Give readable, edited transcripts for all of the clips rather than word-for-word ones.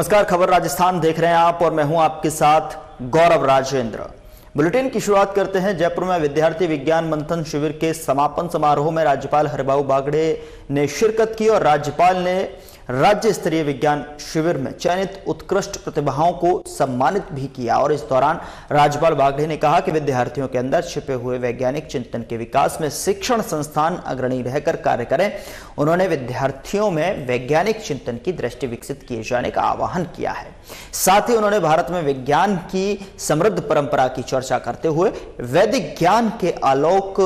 नमस्कार, खबर राजस्थान देख रहे हैं आप और मैं हूं आपके साथ गौरव राजेंद्र। बुलेटिन की शुरुआत करते हैं। जयपुर में विद्यार्थी विज्ञान मंथन शिविर के समापन समारोह में राज्यपाल हरिभाऊ बागड़े ने शिरकत की और राज्यपाल ने राज्य स्तरीय विज्ञान शिविर में चयनित उत्कृष्ट प्रतिभाओं को सम्मानित भी किया। और इस दौरान राज्यपाल बागड़े ने कहा कि विद्यार्थियों के अंदर छिपे हुए वैज्ञानिक चिंतन के विकास में शिक्षण संस्थान अग्रणी रहकर कार्य करें। उन्होंने विद्यार्थियों में वैज्ञानिक चिंतन की दृष्टि विकसित किए जाने का आह्वान किया है। साथ ही उन्होंने भारत में विज्ञान की समृद्ध परंपरा की चर्चा करते हुए वैदिक ज्ञान के आलोक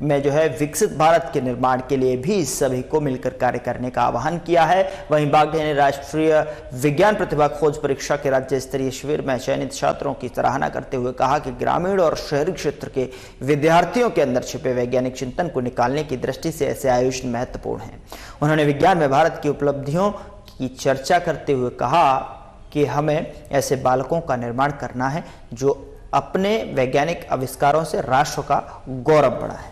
में विकसित भारत के निर्माण के लिए भी सभी को मिलकर कार्य करने का आह्वान किया है। वहीं बागड़े ने राष्ट्रीय विज्ञान प्रतिभा खोज परीक्षा के राज्य स्तरीय शिविर में चयनित छात्रों की सराहना करते हुए कहा कि ग्रामीण और शहरी क्षेत्र के विद्यार्थियों के अंदर छिपे वैज्ञानिक चिंतन को निकालने की दृष्टि से ऐसे आयोजन महत्वपूर्ण हैं। उन्होंने विज्ञान में भारत की उपलब्धियों की चर्चा करते हुए कहा कि हमें ऐसे बालकों का निर्माण करना है जो अपने वैज्ञानिक आविष्कारों से राष्ट्र का गौरव बढ़ाए।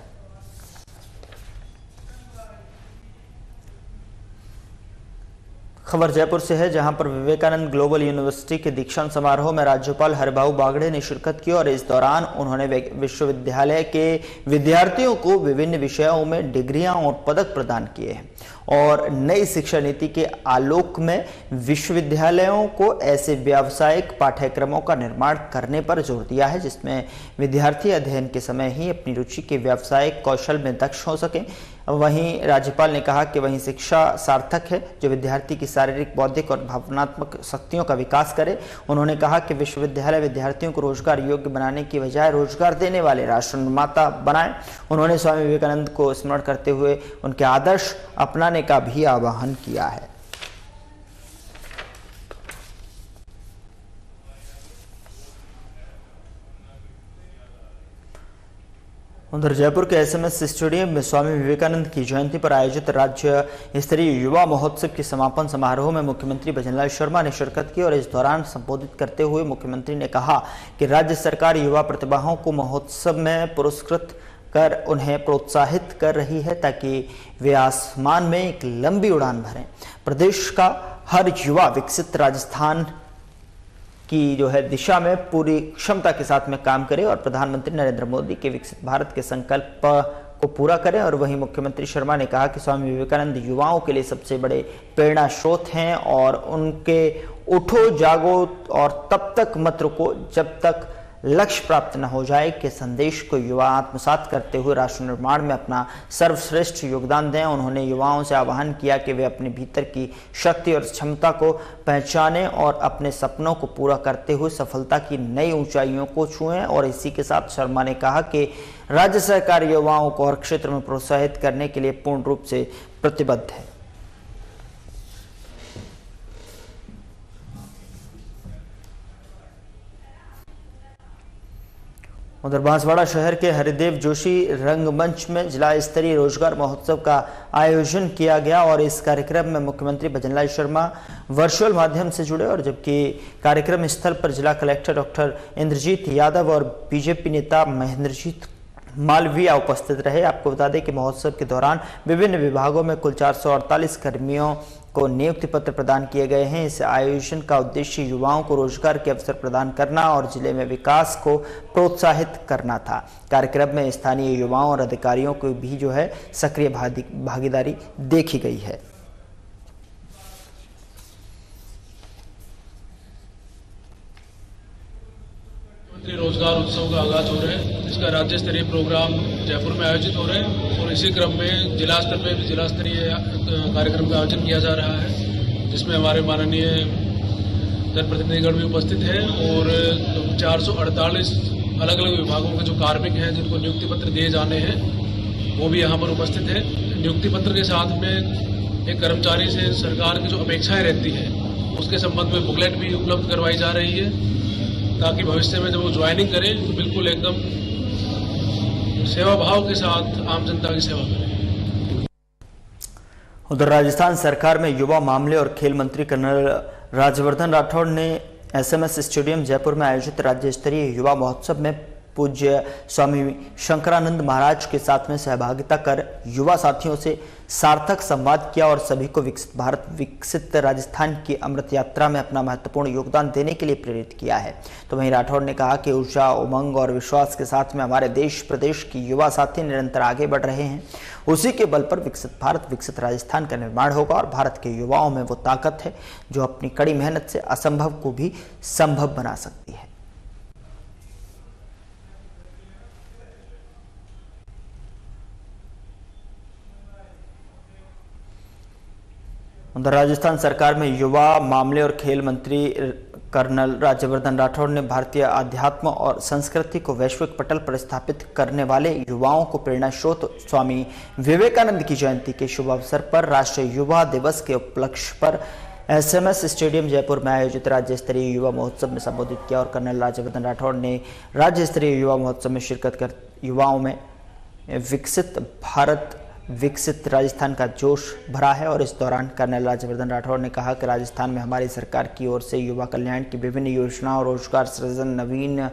खबर जयपुर से है, जहां पर विवेकानंद ग्लोबल यूनिवर्सिटी के दीक्षांत समारोह में राज्यपाल हरिभाऊ बागड़े ने शिरकत की और इस दौरान उन्होंने विश्वविद्यालय के विद्यार्थियों को विभिन्न विषयों में डिग्रियां और पदक प्रदान किए हैं और नई शिक्षा नीति के आलोक में विश्वविद्यालयों को ऐसे व्यावसायिक पाठ्यक्रमों का निर्माण करने पर जोर दिया है जिसमें विद्यार्थी अध्ययन के समय ही अपनी रुचि के व्यावसायिक कौशल में दक्ष हो सकें। वहीं राज्यपाल ने कहा कि वहीं शिक्षा सार्थक है जो विद्यार्थी की शारीरिक, बौद्धिक और भावनात्मक शक्तियों का विकास करे। उन्होंने कहा कि विश्वविद्यालय विद्यार्थियों को रोजगार योग्य बनाने की बजाय रोजगार देने वाले राष्ट्र निर्माता बनाए। उन्होंने स्वामी विवेकानंद को स्मरण करते हुए उनके आदर्श अपनाने का भी आह्वान किया है। उधर जयपुर के एसएमएस स्टेडियम में स्वामी विवेकानंद की जयंती पर आयोजित राज्य स्तरीय युवा महोत्सव के समापन समारोह में मुख्यमंत्री भजनलाल शर्मा ने शिरकत की और इस दौरान संबोधित करते हुए मुख्यमंत्री ने कहा कि राज्य सरकार युवा प्रतिभाओं को महोत्सव में पुरस्कृत कर उन्हें प्रोत्साहित कर रही है ताकि वे आसमान में एक लंबी उड़ान भरें। प्रदेश का हर युवा विकसित राजस्थान की दिशा में पूरी क्षमता के साथ में काम करे और प्रधानमंत्री नरेंद्र मोदी के विकसित भारत के संकल्प को पूरा करें। और वहीं मुख्यमंत्री शर्मा ने कहा कि स्वामी विवेकानंद युवाओं के लिए सबसे बड़े प्रेरणा स्रोत हैं और उनके उठो जागो और तब तक मत रुको जब तक लक्ष्य प्राप्त न हो जाए के संदेश को युवा आत्मसात करते हुए राष्ट्र निर्माण में अपना सर्वश्रेष्ठ योगदान दें। उन्होंने युवाओं से आह्वान किया कि वे अपने भीतर की शक्ति और क्षमता को पहचानें और अपने सपनों को पूरा करते हुए सफलता की नई ऊंचाइयों को छुएं। और इसी के साथ शर्मा ने कहा कि राज्य सरकार युवाओं को हर क्षेत्र में प्रोत्साहित करने के लिए पूर्ण रूप से प्रतिबद्ध है। उधर बांसवाड़ा शहर के हरिदेव जोशी रंगमंच में जिला स्तरीय रोजगार महोत्सव का आयोजन किया गया और इस कार्यक्रम में मुख्यमंत्री भजनलाल शर्मा वर्चुअल माध्यम से जुड़े और जबकि कार्यक्रम स्थल पर जिला कलेक्टर डॉक्टर इंद्रजीत यादव और बीजेपी नेता महेंद्रजीत मालवीय उपस्थित रहे। आपको बता दें कि महोत्सव के दौरान विभिन्न विभागों में कुल 448 कर्मियों को नियुक्ति पत्र प्रदान किए गए हैं। इस आयोजन का उद्देश्य युवाओं को रोजगार के अवसर प्रदान करना और जिले में विकास को प्रोत्साहित करना था। कार्यक्रम में स्थानीय युवाओं और अधिकारियों को भी सक्रिय भागीदारी देखी गई है। रोजगार उत्सव का आगाज हो रहा है, जिसका राज्य स्तरीय प्रोग्राम जयपुर में आयोजित हो रहे हैं और इसी क्रम में जिला स्तर पर भी जिला स्तरीय कार्यक्रम का आयोजन किया जा रहा है, जिसमें हमारे माननीय जनप्रतिनिधिगण भी उपस्थित हैं और 448 अलग अलग विभागों के जो कार्मिक हैं जिनको नियुक्ति पत्र दिए जाने हैं वो भी यहाँ पर उपस्थित है। नियुक्ति पत्र के साथ में एक कर्मचारी से सरकार की जो अपेक्षाएं रहती हैं उसके संबंध में बुकलेट भी उपलब्ध करवाई जा रही है ताकि भविष्य में जब वो ज्वाइनिंग करें तो बिल्कुल एकदम सेवा भाव के साथ आम जनता की सेवा करें। उधर राजस्थान सरकार में युवा मामले और खेल मंत्री कर्नल राज्यवर्धन राठौड़ ने एसएमएस स्टेडियम जयपुर में आयोजित राज्य स्तरीय युवा महोत्सव में पूज्य स्वामी शंकरानंद महाराज के साथ में सहभागिता कर युवा साथियों से सार्थक संवाद किया और सभी को विकसित भारत विकसित राजस्थान की अमृत यात्रा में अपना महत्वपूर्ण योगदान देने के लिए प्रेरित किया है। तो वहीं राठौड़ ने कहा कि ऊर्जा, उमंग और विश्वास के साथ में हमारे देश प्रदेश की युवा साथी निरंतर आगे बढ़ रहे हैं। उसी के बल पर विकसित भारत विकसित राजस्थान का निर्माण होगा और भारत के युवाओं में वो ताकत है जो अपनी कड़ी मेहनत से असंभव को भी संभव बना सकती है। उधर राजस्थान सरकार में युवा मामले और खेल मंत्री कर्नल राज्यवर्धन राठौड़ ने भारतीय अध्यात्म और संस्कृति को वैश्विक पटल पर स्थापित करने वाले युवाओं को प्रेरणा स्रोत स्वामी विवेकानंद की जयंती के शुभ अवसर पर राष्ट्रीय युवा दिवस के उपलक्ष्य पर SMS स्टेडियम जयपुर में आयोजित राज्य स्तरीय युवा महोत्सव में संबोधित किया और कर्नल राज्यवर्धन राठौड़ ने राज्य स्तरीय युवा महोत्सव में शिरकत कर युवाओं में विकसित भारत विकसित राजस्थान का जोश भरा है। और इस दौरान कर्नल राज्यवर्धन राठौड़ ने कहा कि राजस्थान में हमारी सरकार की ओर से युवा कल्याण की विभिन्न योजनाओं, रोजगार सृजन, नवीन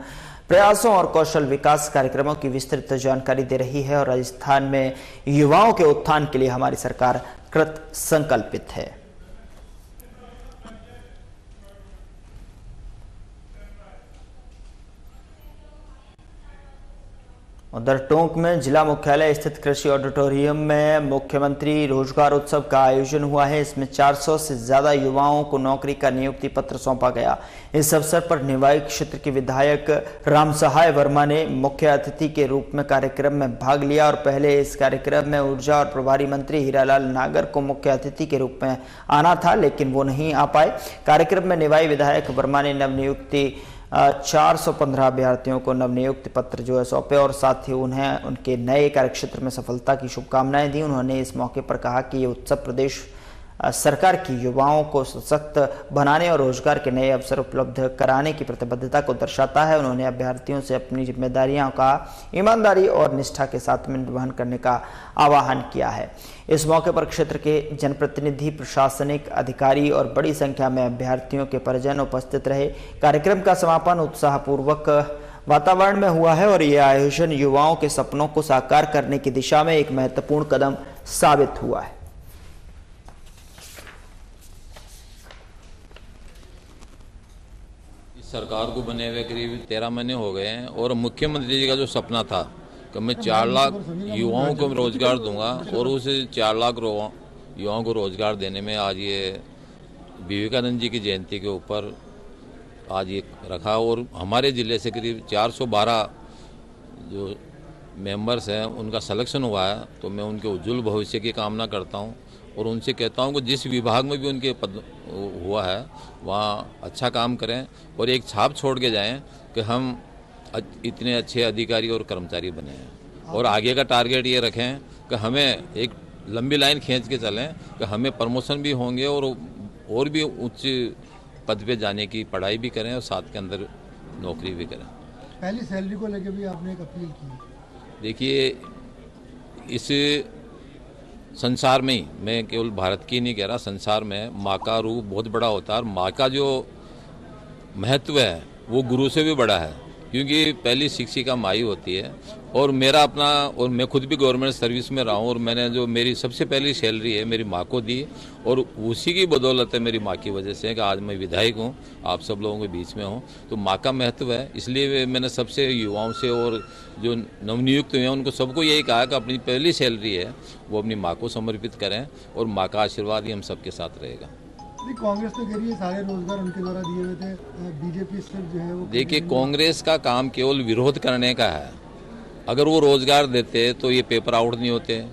प्रयासों और कौशल विकास कार्यक्रमों की विस्तृत जानकारी दे रही है और राजस्थान में युवाओं के उत्थान के लिए हमारी सरकार कृत संकल्पित है। उधर टोंक में जिला मुख्यालय स्थित कृषि ऑडिटोरियम में मुख्यमंत्री रोजगार उत्सव का आयोजन हुआ है। इसमें 400 से ज्यादा युवाओं को नौकरी का नियुक्ति पत्र सौंपा गया। इस अवसर पर निवाई क्षेत्र के विधायक रामसहाय वर्मा ने मुख्य अतिथि के रूप में कार्यक्रम में भाग लिया और पहले इस कार्यक्रम में ऊर्जा और प्रभारी मंत्री हीरालाल नागर को मुख्य अतिथि के रूप में आना था, लेकिन वो नहीं आ पाए। कार्यक्रम में निवाई विधायक वर्मा ने नवनियुक्ति 415 अभ्यर्थियों को नवनियुक्ति पत्र जो है सौंपे और साथ ही उन्हें उनके नए कार्यक्षेत्र में सफलता की शुभकामनाएं दी। उन्होंने इस मौके पर कहा कि ये उत्सव प्रदेश सरकार की युवाओं को सशक्त बनाने और रोजगार के नए अवसर उपलब्ध कराने की प्रतिबद्धता को दर्शाता है। उन्होंने अभ्यर्थियों से अपनी जिम्मेदारियों का ईमानदारी और निष्ठा के साथ में निर्वहन करने का आह्वान किया है। इस मौके पर क्षेत्र के जनप्रतिनिधि, प्रशासनिक अधिकारी और बड़ी संख्या में अभ्यर्थियों के परिजन उपस्थित रहे। कार्यक्रम का समापन उत्साहपूर्वक वातावरण में हुआ है और यह आयोजन युवाओं के सपनों को साकार करने की दिशा में एक महत्वपूर्ण कदम साबित हुआ है। सरकार को बने हुए करीब 13 महीने हो गए हैं और मुख्यमंत्री जी का जो सपना था कि मैं 4 लाख युवाओं को रोजगार दूंगा और उस 4 लाख युवाओं को रोजगार देने में आज ये विवेकानंद जी की जयंती के ऊपर आज ये रखा और हमारे ज़िले से करीब 412 जो मेंबर्स हैं उनका सिलेक्शन हुआ है। तो मैं उनके उज्जवल भविष्य की कामना करता हूँ और उनसे कहता हूँ कि जिस विभाग में भी उनके पद हुआ है वहाँ अच्छा काम करें और एक छाप छोड़ के जाएं कि हम इतने अच्छे अधिकारी और कर्मचारी बने हैं। और आगे का टारगेट ये रखें कि हमें एक लंबी लाइन खींच के चलें कि हमें प्रमोशन भी होंगे और भी उच्च पद पे जाने की पढ़ाई भी करें और साथ के अंदर नौकरी भी करें। पहली सैलरी को लेकर भी आपने एक अपील की। देखिए, इस संसार में ही, मैं केवल भारत की नहीं कह रहा, संसार में माँ का रूप बहुत बड़ा होता है और माँ का जो महत्व है वो गुरु से भी बड़ा है, क्योंकि पहली शिक्षिका माँ ही होती है। और मेरा अपना, और मैं खुद भी गवर्नमेंट सर्विस में रहा हूँ और मैंने जो मेरी सबसे पहली सैलरी है मेरी माँ को दी और उसी की बदौलत है, मेरी माँ की वजह से कि आज मैं विधायक हूँ, आप सब लोगों के बीच में हूँ। तो माँ का महत्व है, इसलिए मैंने सबसे युवाओं से और जो नवनियुक्त हुए हैं उनको सबको यही कहा कि अपनी पहली सैलरी है वो अपनी माँ को समर्पित करें और माँ का आशीर्वाद ही हम सबके साथ रहेगा। कांग्रेस तो कह रही है सारे रोजगार उनके द्वारा दिए हुए थे, बीजेपी सिर्फ जो है वो। देखिए, कांग्रेस का काम केवल विरोध करने का है। अगर वो रोजगार देते तो ये पेपर आउट नहीं होते।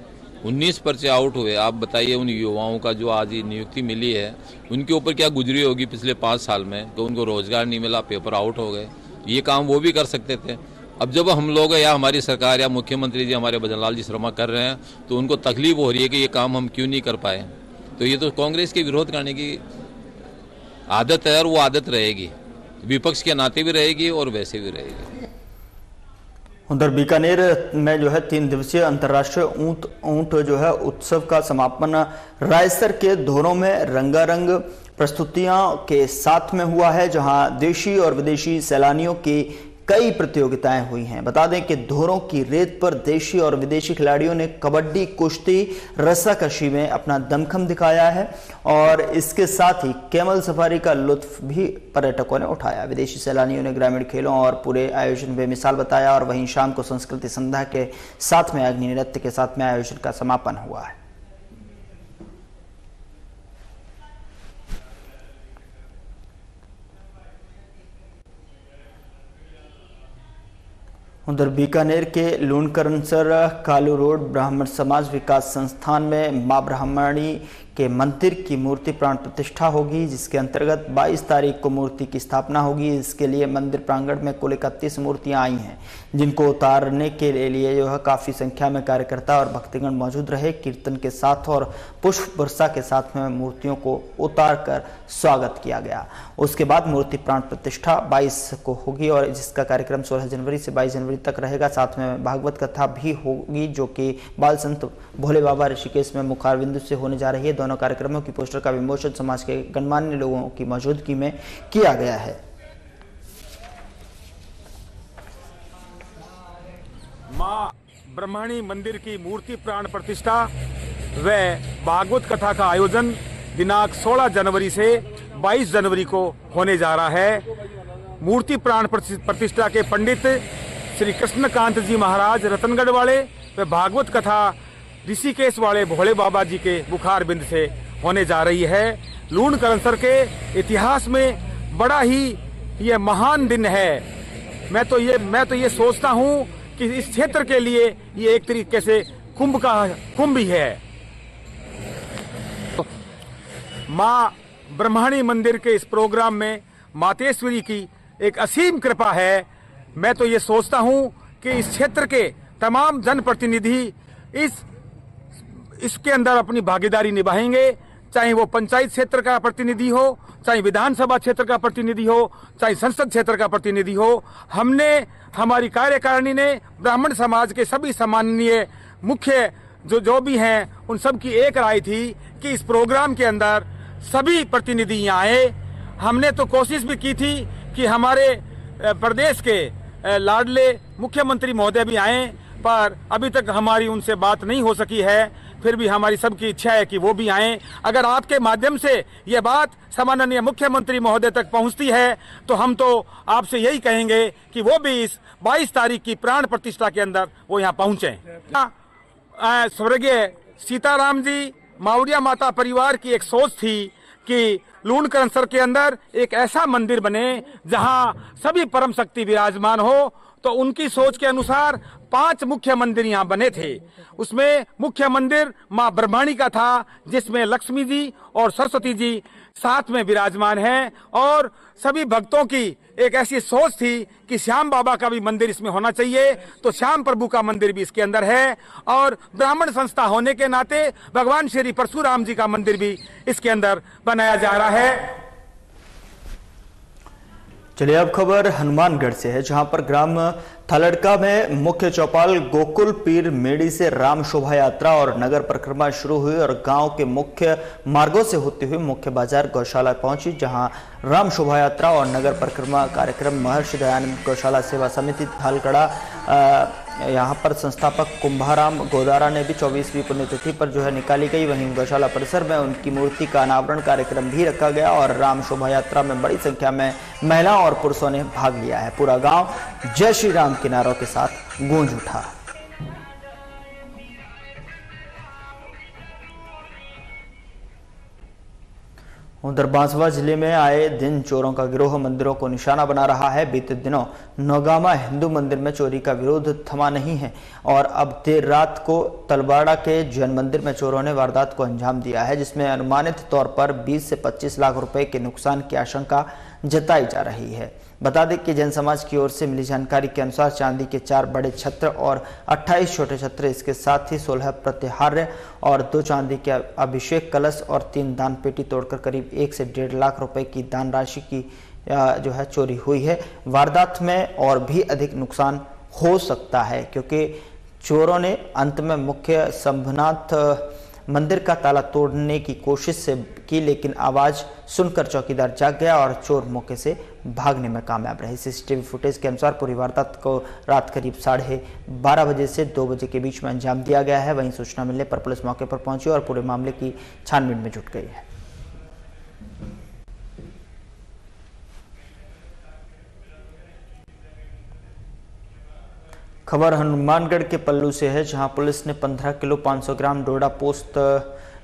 19 पर्चे आउट हुए। आप बताइए उन युवाओं का जो आज नियुक्ति मिली है उनके ऊपर क्या गुजरी होगी पिछले 5 साल में, तो उनको रोजगार नहीं मिला, पेपर आउट हो गए। ये काम वो भी कर सकते थे। अब जब हम लोग या हमारी सरकार या मुख्यमंत्री जी हमारे भजन लाल जी शर्मा कर रहे हैं तो उनको तकलीफ हो रही है कि ये काम हम क्यों नहीं कर पाए। तो ये तो कांग्रेस के विरोध करने की आदत है और वो आदत रहेगी, विपक्ष के नाते भी रहेगी और वैसे भी रहेगी। उधर बीकानेर में जो है 3 दिवसीय अंतर्राष्ट्रीय ऊंट जो है उत्सव का समापन रायसर के धोरों में रंगारंग प्रस्तुतियां के साथ में हुआ है, जहां देशी और विदेशी सैलानियों की कई प्रतियोगिताएं हुई हैं। बता दें कि धोरों की रेत पर देशी और विदेशी खिलाड़ियों ने कबड्डी, कुश्ती, रस्साकशी में अपना दमखम दिखाया है और इसके साथ ही कैमल सफारी का लुत्फ भी पर्यटकों ने उठाया। विदेशी सैलानियों ने ग्रामीण खेलों और पूरे आयोजन बेमिसाल बताया और वहीं शाम को संस्कृति संध्या के साथ में अग्नि नृत्य के साथ में आयोजन का समापन हुआ है। उधर बीकानेर के लूणकरणसर कालू रोड ब्राह्मण समाज विकास संस्थान में मां ब्राह्मणी के मंदिर की मूर्ति प्राण प्रतिष्ठा होगी, जिसके अंतर्गत 22 तारीख को मूर्ति की स्थापना होगी। इसके लिए मंदिर प्रांगण में कुल 31 मूर्तियां आई हैं, जिनको उतारने के लिए जो है काफ़ी संख्या में कार्यकर्ता और भक्तगण मौजूद रहे। कीर्तन के साथ और पुष्प वर्षा के साथ में मूर्तियों को उतार कर स्वागत किया गया। उसके बाद मूर्ति प्राण प्रतिष्ठा 22 को होगी और जिसका कार्यक्रम 16 जनवरी से 22 जनवरी तक रहेगा। साथ में भागवत कथा भी होगी, जो कि बाल संत भोले बाबा ऋषिकेश में मुखारबिंदु से होने जा रही है। दोनों कार्यक्रमों की पोस्टर का विमोचन समाज के गणमान्य लोगों की मौजूदगी में किया गया है। मां ब्रह्मणी मंदिर की मूर्ति प्राण प्रतिष्ठा व भागवत कथा का आयोजन दिनांक 16 जनवरी से 22 जनवरी को होने जा रहा है। मूर्ति प्राण प्रतिष्ठा के पंडित श्री कृष्णकांत जी महाराज रतनगढ़ वाले व भागवत कथा ऋषिकेश वाले भोले बाबा जी के बुखार बिंद से होने जा रही है। लूणकरणसर के इतिहास में बड़ा ही ये महान दिन है। मैं तो ये सोचता हूँ कि इस क्षेत्र के लिए ये एक तरीके से कुंभ ही है। मां ब्रह्मणी मंदिर के इस प्रोग्राम में मातेश्वरी की एक असीम कृपा है। मैं तो ये सोचता हूँ कि इस क्षेत्र के तमाम जनप्रतिनिधि इसके अंदर अपनी भागीदारी निभाएंगे, चाहे वो पंचायत क्षेत्र का प्रतिनिधि हो, चाहे विधानसभा क्षेत्र का प्रतिनिधि हो, चाहे संसद क्षेत्र का प्रतिनिधि हो। हमारी कार्यकारिणी ने ब्राह्मण समाज के सभी सम्माननीय मुख्य जो भी हैं उन सब की एक राय थी कि इस प्रोग्राम के अंदर सभी प्रतिनिधि यहाँ आए। हमने तो कोशिश भी की थी कि हमारे प्रदेश के लाडले मुख्यमंत्री महोदय भी आए, पर अभी तक हमारी उनसे बात नहीं हो सकी है। फिर भी हमारी सबकी इच्छा है कि वो भी आएं। अगर आपके माध्यम से ये बात सम्माननीय मुख्यमंत्री महोदय तक पहुंचती है तो हम तो आपसे यही कहेंगे कि वो भी इस 22 तारीख की प्राण प्रतिष्ठा के अंदर वो यहाँ पहुंचे। स्वर्गीय सीताराम जी मावड़िया माता परिवार की एक सोच थी कि लूणकरणसर के अंदर एक ऐसा मंदिर बने जहां सभी परम शक्ति विराजमान हो। तो उनकी सोच के अनुसार 5 मुख्य मंदिर यहाँ बने थे। उसमें मुख्य मंदिर मां ब्रह्मणी का था, जिसमें लक्ष्मी जी और सरस्वती जी साथ में विराजमान हैं। और सभी भक्तों की एक ऐसी सोच थी कि श्याम बाबा का भी मंदिर इसमें होना चाहिए, तो श्याम प्रभु का मंदिर भी इसके अंदर है। और ब्राह्मण संस्था होने के नाते भगवान श्री परशुराम जी का मंदिर भी इसके अंदर बनाया जा रहा है। चलिए अब खबर हनुमानगढ़ से है, जहां पर ग्राम थलड़का में मुख्य चौपाल गोकुल पीर मेड़ी से राम शोभा यात्रा और नगर परिक्रमा शुरू हुई और गांव के मुख्य मार्गों से होती हुई मुख्य बाजार गौशाला पहुंची, जहां राम शोभा यात्रा और नगर परिक्रमा कार्यक्रम महर्षि दयानंद गौशाला सेवा समिति थालकड़ा यहाँ पर संस्थापक कुंभाराम गोदारा ने भी 24वीं पुण्यतिथि पर जो है निकाली गई। वहीं गौशाला परिसर में उनकी मूर्ति का अनावरण कार्यक्रम भी रखा गया और राम शोभा यात्रा में बड़ी संख्या में महिलाओं और पुरुषों ने भाग लिया है। पूरा गांव जय श्री राम के नारों के साथ गूंज उठा। उधर बांसवाड़ा जिले में आए दिन चोरों का गिरोह मंदिरों को निशाना बना रहा है। बीते दिनों नौगामा हिंदू मंदिर में चोरी का विरोध थमा नहीं है और अब देर रात को तलवाड़ा के जैन मंदिर में चोरों ने वारदात को अंजाम दिया है, जिसमें अनुमानित तौर पर 20 से 25 लाख रुपए के नुकसान की आशंका जताई जा रही है। बता दें कि जैन समाज की ओर से मिली जानकारी के अनुसार चांदी के 4 बड़े छत्र और 28 छोटे छत्र, इसके साथ ही 16 प्रतिहार्य और 2 चांदी के अभिषेक कलश और 3 दान पेटी तोड़कर करीब 1 से 1.5 लाख रुपए की दान राशि की जो है चोरी हुई है। वारदात में और भी अधिक नुकसान हो सकता है, क्योंकि चोरों ने अंत में मुख्य शंभुनाथ मंदिर का ताला तोड़ने की कोशिश से की, लेकिन आवाज सुनकर चौकीदार जाग गया और चोर मौके से भागने में कामयाब रहे। सीसीटीवी फुटेज के अनुसार पूरी वारदात को रात करीब 12:30 बजे से 2 बजे के बीच में अंजाम दिया गया है। वहीं सूचना मिलने पर पुलिस मौके पर पहुंची और पूरे मामले की छानबीन में जुट गई है। खबर हनुमानगढ़ के पल्लू से है, जहां पुलिस ने 15 किलो 500 ग्राम डोडा पोस्त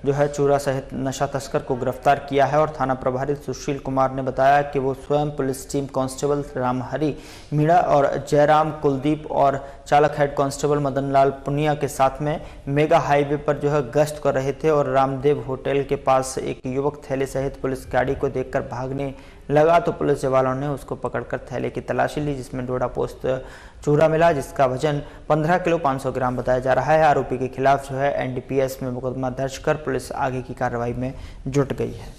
चूरा सहित नशा तस्कर को गिरफ्तार किया है। और थाना प्रभारी सुशील कुमार ने बताया कि वो स्वयं police team constable Ramhari Meena और जयराम कुलदीप और चालक हेड कांस्टेबल मदन लाल पुनिया के साथ में मेगा हाईवे पर गश्त कर रहे थे और रामदेव होटल के पास एक युवक थैले सहित पुलिस गाड़ी को देखकर भागने लगा तो पुलिस जवानों ने उसको पकड़कर थैले की तलाशी ली, जिसमें डोडा पोस्त चूरा मिला, जिसका वजन 15 किलो 500 ग्राम बताया जा रहा है। आरोपी के खिलाफ एनडीपीएस में मुकदमा दर्ज कर पुलिस आगे की कार्रवाई में जुट गई है।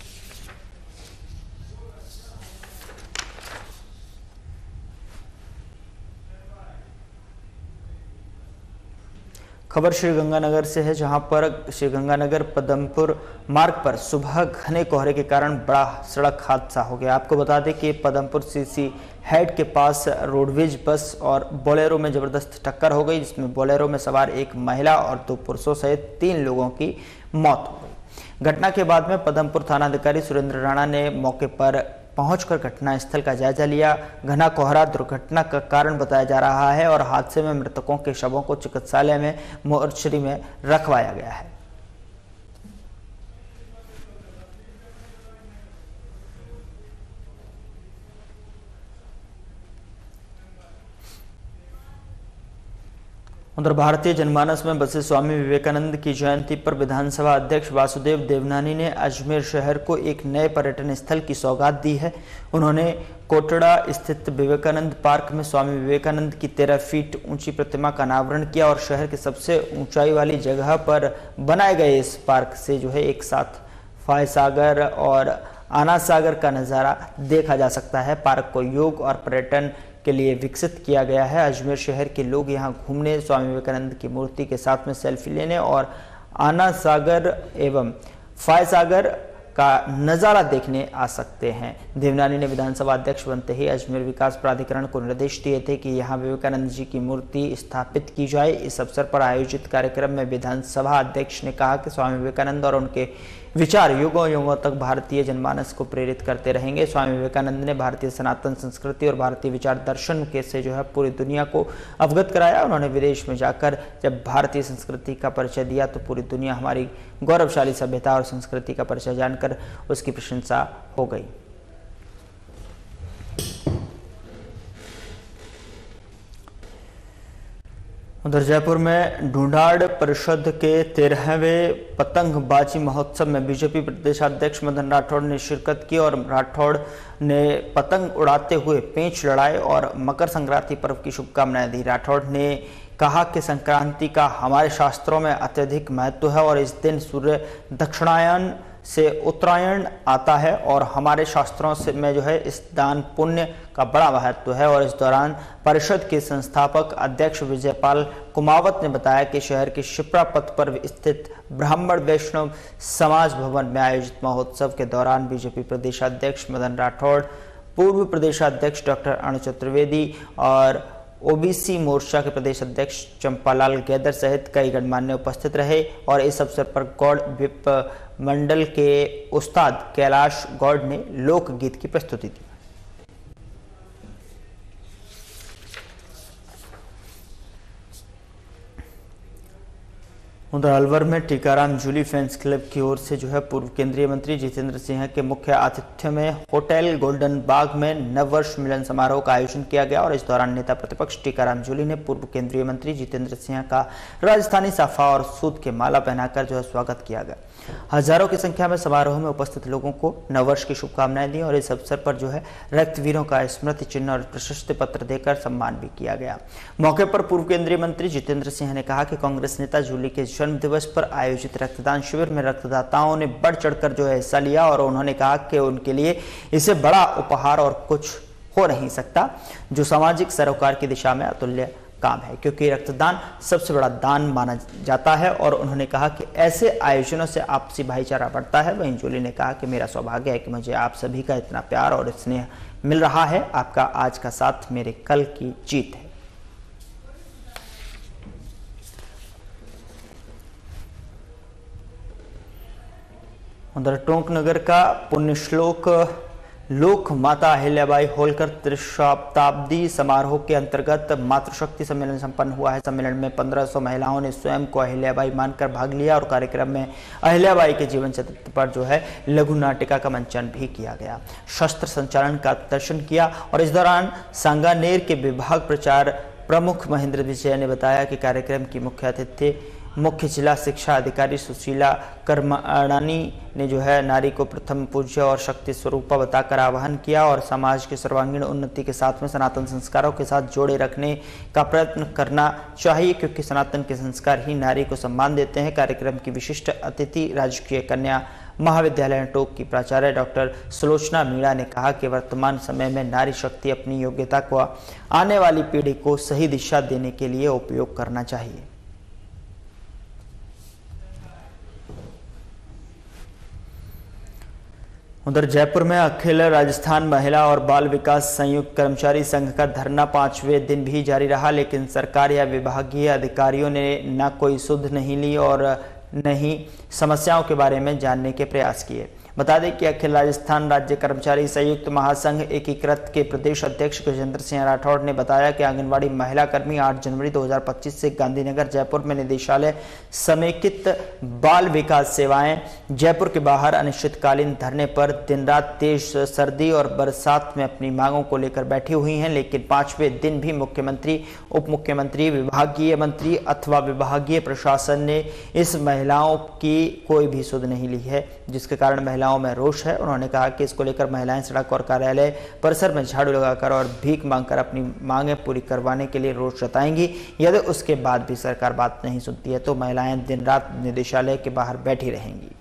खबर श्रीगंगानगर से है, जहां पर श्रीगंगानगर पदमपुर मार्ग पर सुबह घने कोहरे के कारण बड़ा सड़क हादसा हो गया। आपको बता दें कि पदमपुर सीसी हेड के पास रोडवेज बस और बोलेरो में जबरदस्त टक्कर हो गई, जिसमें बोलेरो में सवार एक महिला और 2 पुरुषों सहित 3 लोगों की मौत हो गई। घटना के बाद में पदमपुर थानाधिकारी सुरेंद्र राणा ने मौके पर पहुंचकर घटनास्थल का जायजा लिया। घना कोहरा दुर्घटना का कारण बताया जा रहा है और हादसे में मृतकों के शवों को चिकित्सालय में मोर्चरी में रखवाया गया है। उधर भारतीय जनमानस में बसे स्वामी विवेकानंद की जयंती पर विधानसभा अध्यक्ष वासुदेव देवनानी ने अजमेर शहर को एक नए पर्यटन स्थल की सौगात दी है। उन्होंने कोटड़ा स्थित विवेकानंद पार्क में स्वामी विवेकानंद की 13 फीट ऊंची प्रतिमा का अनावरण किया और शहर के सबसे ऊंचाई वाली जगह पर बनाए गए इस पार्क से एक साथ फाय सागर और आना सागर का नज़ारा देखा जा सकता है। पार्क को योग और पर्यटन के लिए विकसित किया गया है। अजमेर शहर के लोग यहां घूमने, स्वामी विवेकानंद की मूर्ति के साथ में सेल्फी लेने और आना सागर एवं फाय सागर का नज़ारा देखने आ सकते हैं। देवनानी ने विधानसभा अध्यक्ष बनते ही अजमेर विकास प्राधिकरण को निर्देश दिए थे कि यहां विवेकानंद जी की मूर्ति स्थापित की जाए। इस अवसर पर आयोजित कार्यक्रम में विधानसभा अध्यक्ष ने कहा कि स्वामी विवेकानंद और उनके विचार युगों युगों तक भारतीय जनमानस को प्रेरित करते रहेंगे। स्वामी विवेकानंद ने भारतीय सनातन संस्कृति और भारतीय विचार दर्शन के से पूरी दुनिया को अवगत कराया। उन्होंने विदेश में जाकर जब भारतीय संस्कृति का परिचय दिया तो पूरी दुनिया हमारी गौरवशाली सभ्यता और संस्कृति का परिचय जानकर उसकी प्रशंसा हो गई। उधर जयपुर में ढूंढाड़ परिषद के 13वें पतंगबाजी महोत्सव में बीजेपी प्रदेशाध्यक्ष मदन राठौड़ ने शिरकत की और राठौड़ ने पतंग उड़ाते हुए पेंच लड़ाए और मकर संक्रांति पर्व की शुभकामनाएं दी। राठौड़ ने कहा कि संक्रांति का हमारे शास्त्रों में अत्यधिक महत्व है और इस दिन सूर्य दक्षिणायन से उत्तरायण आता है और हमारे शास्त्रों से में इस दान पुण्य का बड़ा महत्व है। और इस दौरान परिषद के संस्थापक अध्यक्ष विजयपाल कुमावत ने बताया कि शहर के शिप्रा पथ पर स्थित ब्राह्मण वैष्णव समाज भवन में आयोजित महोत्सव के दौरान बीजेपी प्रदेशाध्यक्ष मदन राठौड़, पूर्व प्रदेशाध्यक्ष डॉक्टर अनु चतुर्वेदी और ओबीसी मोर्चा के प्रदेश अध्यक्ष चंपालाल गैदर सहित कई गणमान्य उपस्थित रहे। और इस अवसर पर गौड़ विप मंडल के उस्ताद कैलाश गौड़ ने लोकगीत की प्रस्तुति दी। उधर अलवर में टीकाराम जूली फैंस क्लब की ओर से पूर्व केंद्रीय मंत्री जितेंद्र सिंह के मुख्य आतिथ्य में होटल गोल्डन बाग में नववर्ष मिलन समारोह का आयोजन किया गया और इस दौरान नेता प्रतिपक्ष टीकाराम जूली ने पूर्व केंद्रीय मंत्री जितेंद्र सिंह का राजस्थानी साफा और सूत के माला पहनाकर स्वागत किया गया। हजारों की संख्या में समारोह में उपस्थित लोगों को नववर्ष की शुभकामनाएं दी और इस अवसर पर रक्तवीरों का स्मृति चिन्ह और प्रशस्ति पत्र देकर सम्मान भी किया गया। मौके पर पूर्व केंद्रीय मंत्री जितेंद्र सिंह ने कहा कि कांग्रेस नेता जूली के जन्म दिवस पर आयोजित रक्तदान शिविर में रक्तदाताओं ने बढ़ चढ़कर हिस्सा लिया और उन्होंने कहा कि उनके लिए इसे बड़ा उपहार और कुछ हो नहीं सकता जो सामाजिक सरोकार की दिशा में अतुल्य काम है, क्योंकि रक्तदान सबसे बड़ा दान माना जाता है। और उन्होंने कहा कि ऐसे आयोजनों से आपसी भाईचारा बढ़ता है। वहीं जूली ने कहा कि मेरा सौभाग्य है कि मुझे आप सभी का इतना प्यार और स्नेह मिल रहा है। आपका आज का साथ मेरे कल की जीत है। उधर टोंक नगर का पुण्य श्लोक लोक माता अहिल्याबाई होलकर त्रिशताब्दी समारोह के अंतर्गत मातृशक्ति सम्मेलन संपन्न हुआ है। सम्मेलन में 1500 महिलाओं ने स्वयं को अहिल्याबाई मानकर भाग लिया और कार्यक्रम में अहिल्याबाई के जीवन चरित्र पर लघु नाटिका का मंचन भी किया गया। शस्त्र संचालन का दर्शन किया और इस दौरान सांगानेर के विभाग प्रचार प्रमुख महेंद्र विजय ने बताया कि कार्यक्रम की मुख्य अतिथि मुख्य जिला शिक्षा अधिकारी सुशीला करमाणी ने नारी को प्रथम पूज्य और शक्ति स्वरूपा बताकर आह्वान किया और समाज के सर्वांगीण उन्नति के साथ में सनातन संस्कारों के साथ जोड़े रखने का प्रयत्न करना चाहिए, क्योंकि सनातन के संस्कार ही नारी को सम्मान देते हैं। कार्यक्रम की विशिष्ट अतिथि राजकीय कन्या महाविद्यालय टोंक की प्राचार्य डॉक्टर सुलोचना मीणा ने कहा कि वर्तमान समय में नारी शक्ति अपनी योग्यता को आने वाली पीढ़ी को सही दिशा देने के लिए उपयोग करना चाहिए। उधर जयपुर में अखिल राजस्थान महिला और बाल विकास संयुक्त कर्मचारी संघ का धरना 5वें दिन भी जारी रहा, लेकिन सरकार या विभागीय अधिकारियों ने न कोई सुध नहीं ली और न ही समस्याओं के बारे में जानने के प्रयास किए। बता दें कि अखिल राजस्थान राज्य कर्मचारी संयुक्त महासंघ एकीकृत के प्रदेश अध्यक्ष गजेंद्र सिंह राठौड़ ने बताया कि आंगनवाड़ी महिला कर्मी 8 जनवरी 2025 से गांधीनगर जयपुर में निदेशालय समेकित बाल विकास सेवाएं जयपुर के बाहर अनिश्चितकालीन धरने पर दिन रात तेज सर्दी और बरसात में अपनी मांगों को लेकर बैठी हुई हैं, लेकिन 5वें दिन भी मुख्यमंत्री, उप मुख्यमंत्री, विभागीय मंत्री अथवा विभागीय प्रशासन ने इस महिलाओं की कोई भी सुध नहीं ली है, जिसके कारण महिलाओं में रोष है। उन्होंने कहा कि इसको लेकर महिलाएं सड़क और कार्यालय परिसर में झाड़ू लगाकर और भीख मांगकर अपनी मांगें पूरी करवाने के लिए रोष जताएंगी। यदि उसके बाद भी सरकार बात नहीं सुनती है तो महिलाएं दिन रात निदेशालय के बाहर बैठी रहेंगी।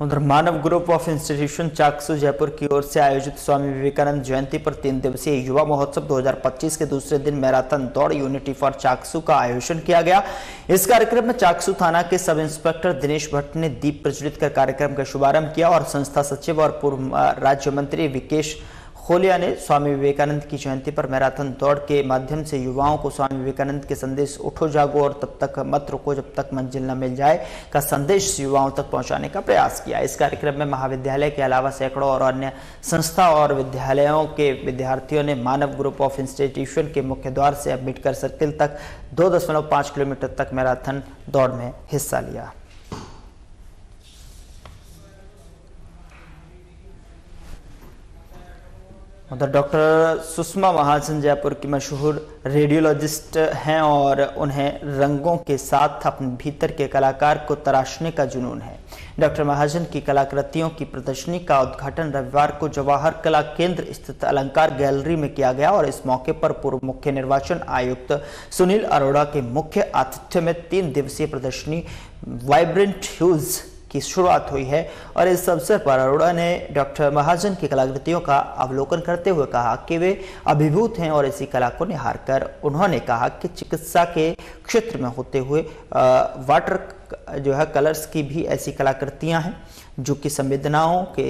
उधर Manav group of institution Chaksu Jaipur की ओर से आयोजित स्वामी विवेकानंद जयंती पर 3 दिवसीय युवा महोत्सव 2025 के दूसरे दिन मैराथन दौड़ यूनिटी फॉर चाकसू का आयोजन किया गया। इस कार्यक्रम में चाकसू थाना के सब इंस्पेक्टर दिनेश भट्ट ने दीप प्रज्वलित कर कार्यक्रम का शुभारंभ किया और संस्था सचिव और पूर्व राज्य मंत्री विकेश खोलिया ने स्वामी विवेकानंद की जयंती पर मैराथन दौड़ के माध्यम से युवाओं को स्वामी विवेकानंद के संदेश उठो जागो और तब तक मत रुको जब तक मंजिल न मिल जाए का संदेश युवाओं तक पहुंचाने का प्रयास किया। इस कार्यक्रम में महाविद्यालय के अलावा सैकड़ों और अन्य संस्था और विद्यालयों के विद्यार्थियों ने मानव ग्रुप ऑफ इंस्टीट्यूशन के मुख्य द्वार से अम्बेडकर सर्किल तक 2.5 किलोमीटर तक मैराथन दौड़ में हिस्सा लिया। उधर डॉक्टर सुषमा महाजन जयपुर की मशहूर रेडियोलॉजिस्ट हैं और उन्हें रंगों के साथ अपने भीतर के कलाकार को तराशने का जुनून है। डॉक्टर महाजन की कलाकृतियों की प्रदर्शनी का उद्घाटन रविवार को जवाहर कला केंद्र स्थित अलंकार गैलरी में किया गया और इस मौके पर पूर्व मुख्य निर्वाचन आयुक्त सुनील अरोड़ा के मुख्य आतिथ्य में 3 दिवसीय प्रदर्शनी वाइब्रेंट ह्यूज की शुरुआत हुई है। और इस अवसर पर अरोड़ा ने डॉक्टर महाजन की कलाकृतियों का अवलोकन करते हुए कहा कि वे अभिभूत हैं और इसी कला को निहार कर उन्होंने कहा कि चिकित्सा के क्षेत्र में होते हुए वाटर कलर्स की भी ऐसी कलाकृतियां हैं जो कि संवेदनाओं के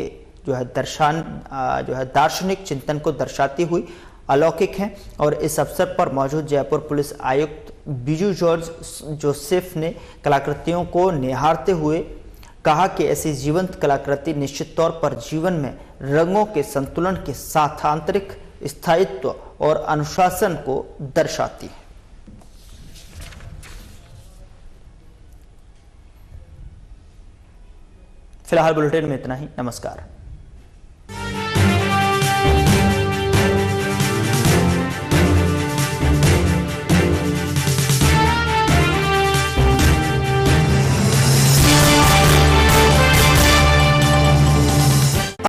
दार्शनिक चिंतन को दर्शाती हुई अलौकिक हैं। और इस अवसर पर मौजूद जयपुर पुलिस आयुक्त बीजू जॉर्ज जोसेफ ने कलाकृतियों को निहारते हुए कहा कि ऐसी जीवंत कलाकृति निश्चित तौर पर जीवन में रंगों के संतुलन के साथ आंतरिक स्थायित्व और अनुशासन को दर्शाती है। फिलहाल बुलेटिन में इतना ही। नमस्कार।